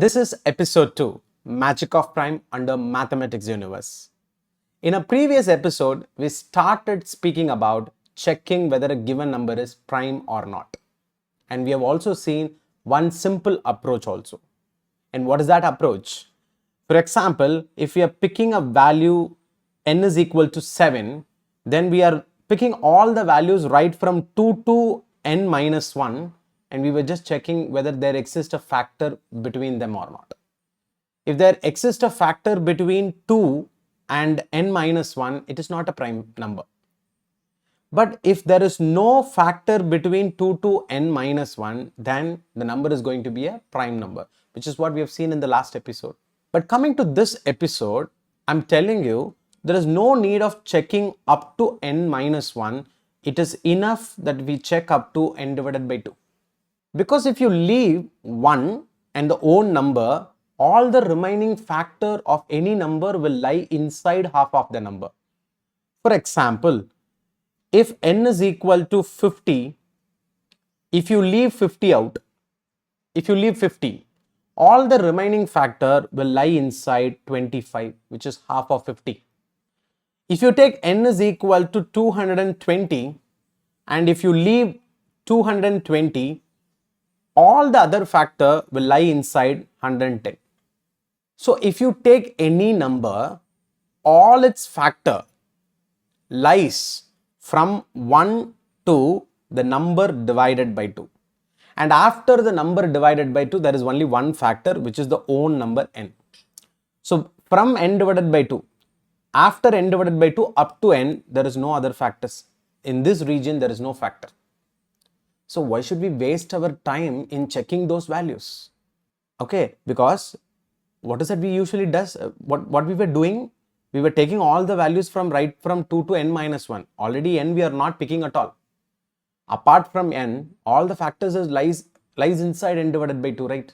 This is episode 2, Magic of Prime under Mathematics Universe. In a previous episode, we started speaking about checking whether a given number is prime or not. And we have also seen one simple approach also. And what is that approach? For example, if we are picking a value n is equal to 7, then we are picking all the values right from 2 to n minus 1, and we were just checking whether there exists a factor between them or not. If there exists a factor between 2 and n minus 1, it is not a prime number. But if there is no factor between 2 to n minus 1, then the number is going to be a prime number, which is what we have seen in the last episode. But coming to this episode, I'm telling you, there is no need of checking up to n minus 1. It is enough that we check up to n divided by 2. Because if you leave 1 and the own number, all the remaining factor of any number will lie inside half of the number. For example, if n is equal to 50, if you leave 50 out, all the remaining factor will lie inside 25, which is half of 50. If you take n is equal to 220, and if you leave 220, all the other factor will lie inside 110. So if you take any number, all its factor lies from 1 to the number divided by 2. And after the number divided by 2, there is only one factor, which is the own number n. So from n divided by 2, after n divided by 2 up to n, there is no other factors. In this region, there is no factor. So why should we waste our time in checking those values? Okay, because what is that we usually does? What we were doing? We were taking all the values from 2 to n minus 1. Already n we are not picking at all. Apart from n, all the factors lies inside n divided by 2, right?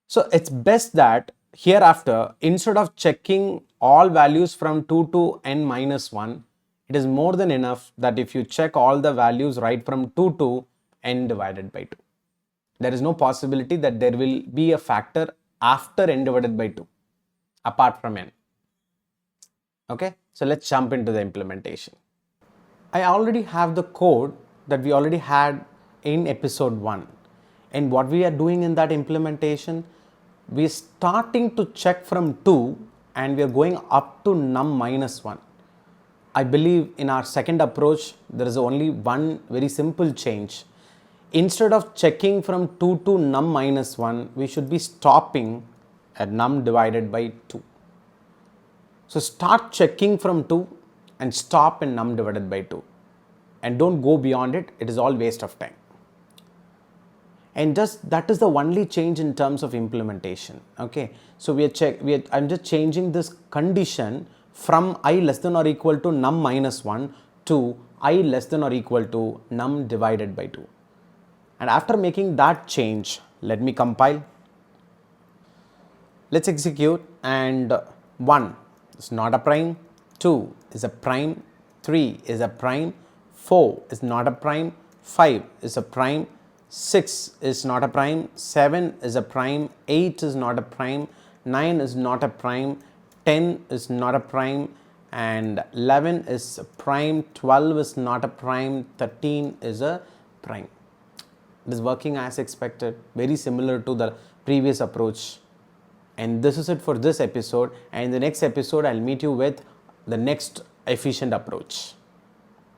So it's best that hereafter, instead of checking all values from 2 to n minus 1, it is more than enough that if you check all the values right from 2 to n divided by 2. There is no possibility that there will be a factor after n divided by 2 apart from n. Okay, so let's jump into the implementation. I already have the code that we already had in episode 1. And what we are doing in that implementation, we are starting to check from 2 and we are going up to num minus 1. I believe in our second approach, there is only one very simple change. Instead of checking from 2 to num minus 1, we should be stopping at num divided by 2. So start checking from 2 and stop in num divided by 2. And don't go beyond it, it is all waste of time. And just that is the only change in terms of implementation. Okay, so I'm just changing this condition from I less than or equal to num minus 1 to I less than or equal to num divided by 2. And after making that change, let me compile. Let's execute, and 1 is not a prime, 2 is a prime, 3 is a prime, 4 is not a prime, 5 is a prime, 6 is not a prime, 7 is a prime, 8 is not a prime, 9 is not a prime, 10 is not a prime, and 11 is a prime, 12 is not a prime, 13 is a prime. It is working as expected, very similar to the previous approach. And this is it for this episode. And in the next episode, I'll meet you with the next efficient approach.